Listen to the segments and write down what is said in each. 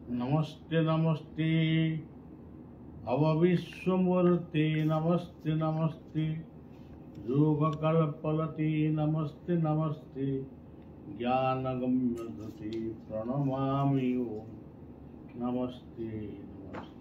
नमस्ते नमस्ते भवविश्वमूर्ते नमस्ते नमस्ते योगकल्पलते नमस्ते नमस्ते ज्ञानगम्यधुते प्रणमामि ओम नमस्ते नमस्ते।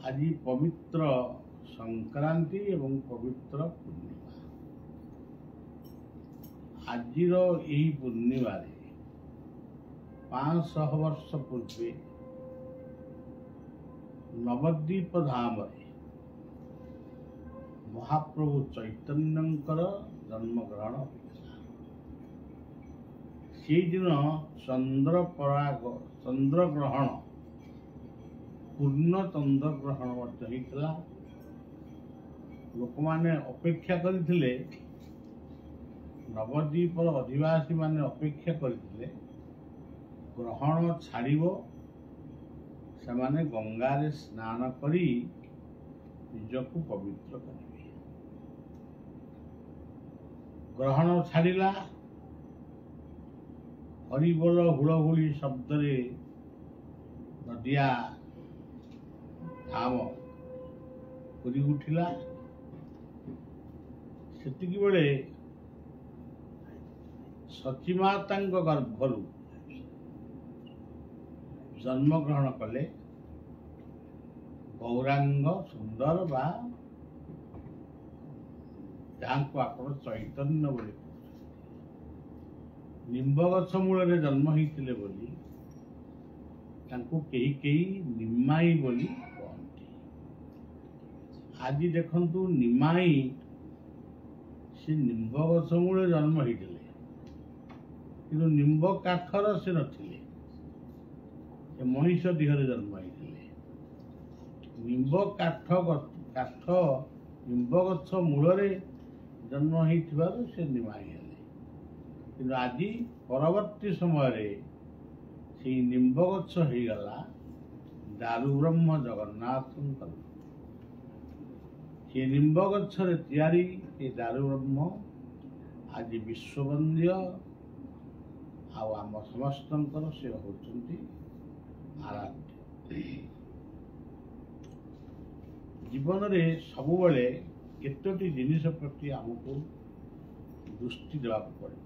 आज पवित्र संक्रांति एवं पवित्र पूर्णिमा। आजिर यही पूर्णिमा 500 वर्ष पूर्वे नवद्वीप धाम महाप्रभु चैतन्यंकर जन्मग्रहण होता। से दिन चंद्रग्रहण पूर्ण चंद्रग्रहण होता। लोक माने अपेक्षा करथिले, नवद्वीप अधिवासी माने अपेक्षा करथिले ग्रहण छाड़िबो, सेमाने गंगारे स्नान करी निजकु पवित्र करिवे। ग्रहण छाड़िला, हरिबोल हुड़हुड़ी शब्दरे नदिया धाम पूरी उठिला। सेतिकी बेले सचीमातांग गर्भरु जन्मग्रहण कले गौरांग सुंदर बा जहाँ आपण चैतन्य बोली निम्ब गछ मूल जन्म होते बोली कही कही निमाई बोली कहती। आज देखंतु निमाई से निम्ब गछ मूल जन्म होते कि निम्ब काठर से नथिले, मनीष देहरे जन्म होते। निम्ब काठ निम्ब गछ मूल जन्म हो से निमाई हेले। कि आज परवर्ती समय से निम्ब गछ हो गला दारु ब्रह्म जगन्नाथ। से निम्ब गछरे तैयारी दारु ब्रह्म आज विश्ववंद्य आम समस्त से होती आराध्य। जीवन में सबुबले केतोटी जिनिस प्रति आमको दृष्टि देवा पड़े।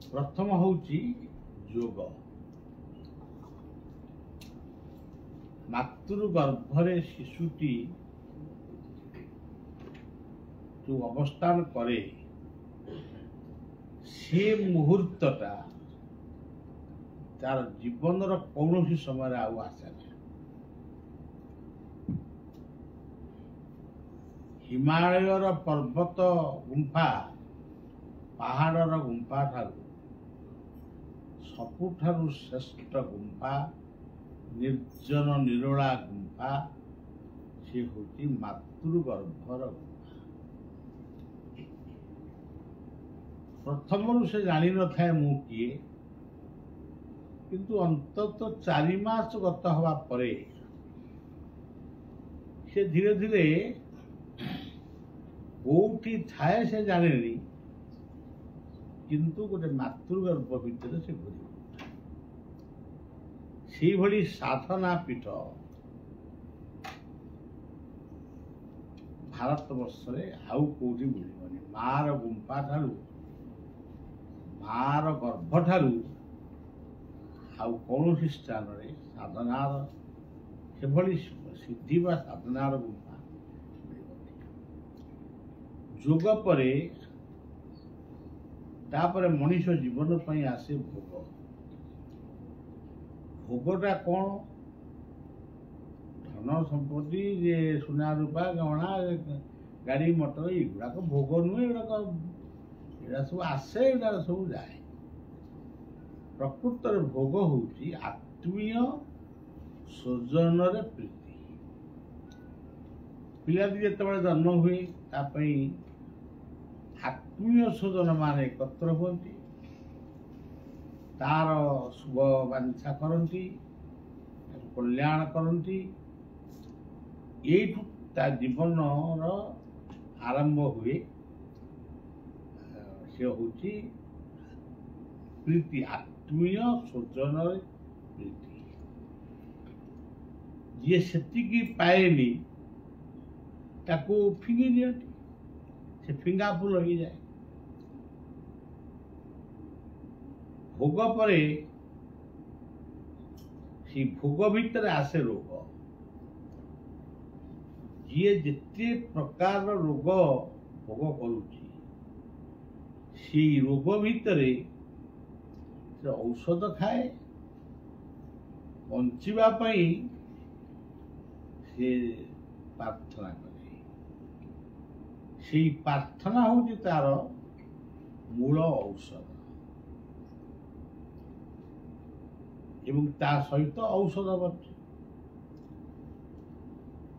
प्रथम होची योग। मातृगर्भरे शिशुटी जो अवस्थान करे से मुहूर्तटा तार जीवन कौन समय आसे ना। हिमालयर पर्वत गुंफा पहाड़र गुंफा ठारू सबुठारू श्रेष्ठ गुंफा निर्जन निरोला गुंफा से होती मातृगर्भर गुंफा। प्रथम से जानी न था मु किए, किंतु अंतत 4 मास गत हवा परे से धीरे धीरे कोठी थाए से जाने नहीं, किंतु गोटे मातृगर्भ भितर से घूरी से भली साधना पीठ भारत वर्ष आउ कौटी मिलबनी। मार गुंफा ठारू मार गर्भ ठारू आउ कौन स्थान रे साधनार से भली सिद्धि बा साधनार गुंफा जोग परे तापरे मनीष जीवन पई आसे भोग। भोगटा कौन? धन संपत्ति जे सुना रूपा गहना गाड़ी मोटर युवाक भोग नुहे। युवा सब आसे, युवा सब जाए। प्रकृत भोग होची आत्मीय स्वजन प्रीति। पिलाटी जिते जन्म हुए तापई आत्मीय स्वजन मान एकत्र हुंती, तार शुभ वांछा करती, कल्याण करती। यू जीवन आरंभ हुए। से हूँ प्रीति आत्मीय स्वजन प्रीति जी से पाएनि ताको फिंगी दियंती से फिंगा फुल हो जाए भोग पर से भोग भितर आसे रोग जी जिते प्रकार रोग भोग करुची से रोग भितर औषध खाए बंचापी से प्रार्थना करे से प्रार्थना हूँ तार मूल औषध एवं ता सहित औषध बच्चे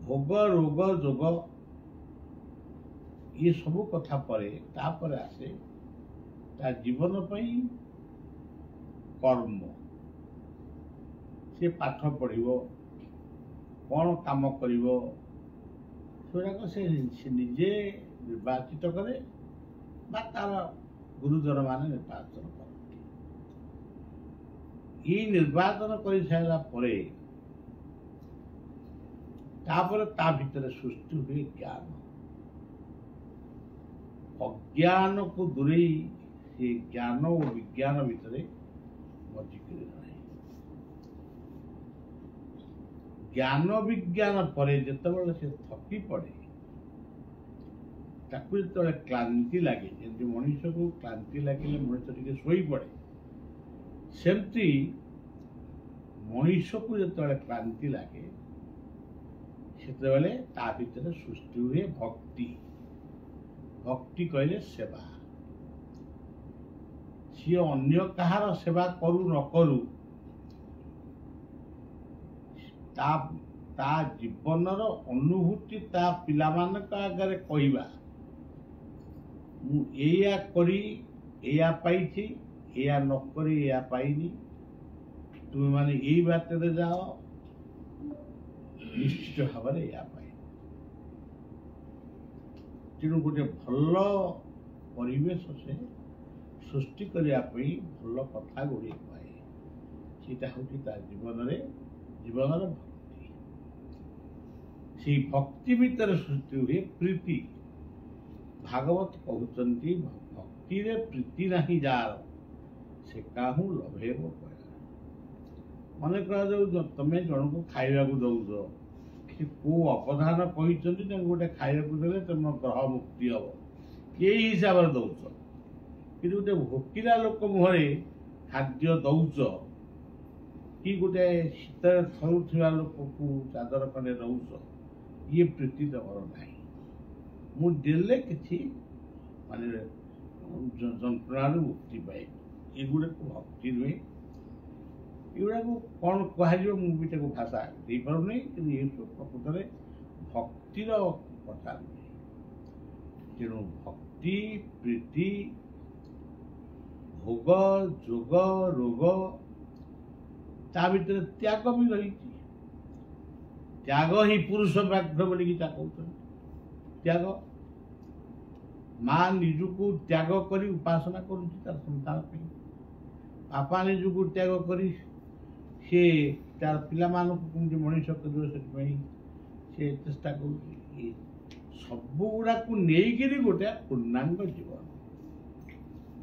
भोग रोग जोग ये सब कथा परे तापर आसे ता जीवन पई कर्म से पाठ पढ़िबो कौन काम करिबो सेराक से निजे निर्वाचित करे बा तार गुरुजन माने निर्वाचन करते ये निर्वाचन कर सारा परे तापर ता भितर सृष्टि हुए ज्ञान अज्ञान को दूरे से ज्ञान और विज्ञान भितर मजिक रहे ज्ञान विज्ञान पर जिते से थकी पड़े ताकू जो क्लांति लगे जमी मनीष को क्लांति लगे मनीष टे शोई पड़े सेमती मनीष को जो क्लांति लगे से ता भीतर सृष्टि हुए भक्ति भक्ति कहले सेवा सी अन्य कहार सेवा करू न करू ता जीवनर अनुभूति ता पिला मानक आगे कहवा मुझा करी एया पाइछि एया न करी एया पाइनी तुम माने यही बात जाओ निश्चित भाव एया पाइ तेणु गोटे भल परिवेश से सृष्टि करने भल कथा गुड़ी पाए सीटा हूँ जीवन जीवन भक्ति से भक्ति भीतर सृष्टि हुए प्रीति भागवत कहते भक्ति रे प्रीति नहीं जार से काहू लभेब मन कर तमें जन को खाइबा दौच को अपधान कहते गोटे खाइबा देले तुम ग्रह मुक्ति हम यही हिसाब से दौच कि गोटे भोकिला लोक मुहरे खाद्य दौच कि गोटे शीत थरुवा लोक को चादर खंडे दौच ये प्रीति तमर ना मुझे कि माने जंत्रणा मुक्ति पाए युवा भक्ति नुहे युवा को कौन कह मुझे भाषा दे पारनी कि प्रकृत में भक्तिर कथा नुहे तेणु भक्ति प्रीति भोग जोग रोग ता भीतर त्याग भी रही त्याग ही पुरुष व्याघ्र बोलिकी कहते त्याग माँ निजुको त्याग करी उपासना करुच्ची तार संतान बापा निजुको त्याग करी सी तार पिला मानक मनीष कर चेष्टा कर सब गुड़ा को लेकिन गोटे पूर्णांग जीवन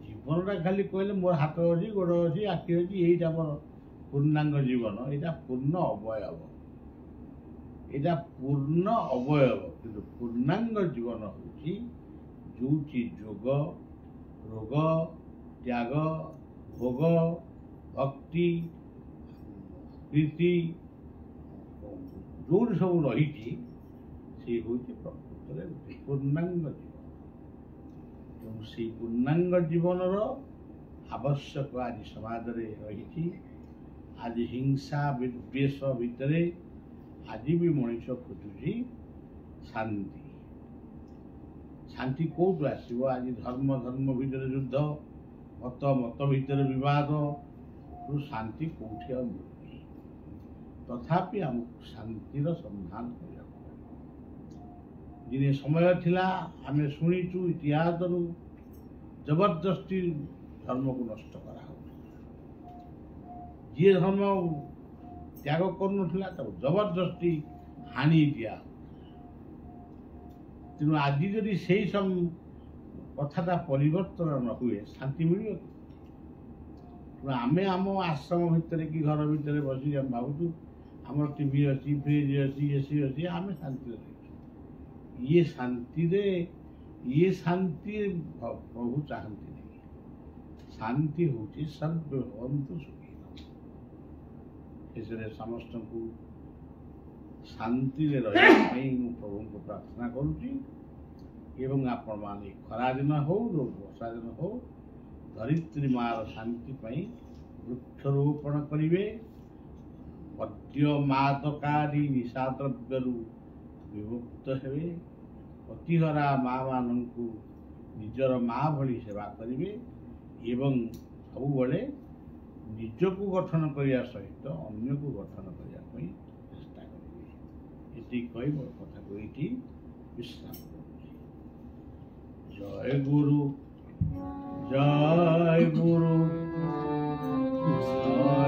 जीवनटा खाली कहले मोर हाथ अच्छी गोड़ अच्छी आखि अच्छी यहीटा मोर पूर्णांग जीवन यहाँ पूर्ण अवयव यहाँ पूर्ण अवयव कि पूर्णांग जीवन हूँ जो जोग रोग त्याग भोग भक्ति प्रीति जो सब रही से हूँ प्रकृत पूर्णांग जीवन तेणु से पूर्णांग जीवन आवश्यक आज समाज रही आज हिंसा विद्वेष भितर आज भी मनीष खोजुची शांति शांति कौटू आसो आज धर्म धर्म भितर युद्ध मत मत भितर विवाद शांति कौटी मिलूनी तथापि आमको शांतिर संधान करने दिन समय थिला आमे शुणीचु इतिहास जबरदस्ती धर्म को नष्ट करा ଯିଏ ଧର୍ମ ତ୍ୟାଗ କରୁନଥିଲା ତାକୁ ଜବରଦସ୍ତି ହାଣି ଦିଆ। ତେଣୁ ଆଜି ଯଦି ସେଇ କଥାଟା ପରିବର୍ତ୍ତନ ନ ହୁଏ ଶାନ୍ତି ମିଳିବ। ତେଣୁ ଆମେ ଆମ ଆଶ୍ରମ ଭିତରେ କି ଘର ଭିତରେ ବସିକି ଆମେ ଭାବୁଛୁ ଆମର ଟିଭି ଅଛି, ଫ୍ରିଜ୍ ଅଛି, ଏସି ଅଛି, ଆମେ ଶାନ୍ତିରେ ରହିଛୁ। ଇଏ ଶାନ୍ତି ପ୍ରଭୁ ଚାହାନ୍ତି ନାହିଁ। ଶାନ୍ତି ହେଉଛି ସର୍ବେ ଭବନ୍ତୁ ସୁଖୀନ। ଶେଷରେ ସମସ୍ତଙ୍କୁ ଶାନ୍ତିରେ ରହିବା ପାଇଁ ମୁଁ ପ୍ରଭୁଙ୍କୁ ପ୍ରାର୍ଥନା କରୁଛି। ଏବଂ ଆପଣମାନେ ଖରାଦିନ ହଉ ବର୍ଷା ଦିନ ହଉ ଧରିତ୍ରୀ ମାର ଶାନ୍ତି ପାଇଁ ବୃକ୍ଷରୋପଣ କରିବେ। ମଦ୍ୟ ମାଦକାଦି ନିଶା ଦ୍ରବ୍ୟରୁ ବିମୁକ୍ତ ହେବେ। ପତିହରା ମା' ମାନଙ୍କୁ ନିଜର ମା ଭଳି ସେବା କରିବେ ଏବଂ ସବୁବେଳେ ନିଜକୁ ଗଠନ କରିବା ସହିତ ଅନ୍ୟକୁ ଗଠନ କରିବା ପାଇଁ ଚେଷ୍ଟା କରିବେ। ଏତିକି କହି ମୋ କଥାକୁ ଏଇଠି ବିଶ୍ରାମ କରୁଛି। ଜୟ ଗୁରୁ, ଜୟ ଗୁରୁ, ଜୟ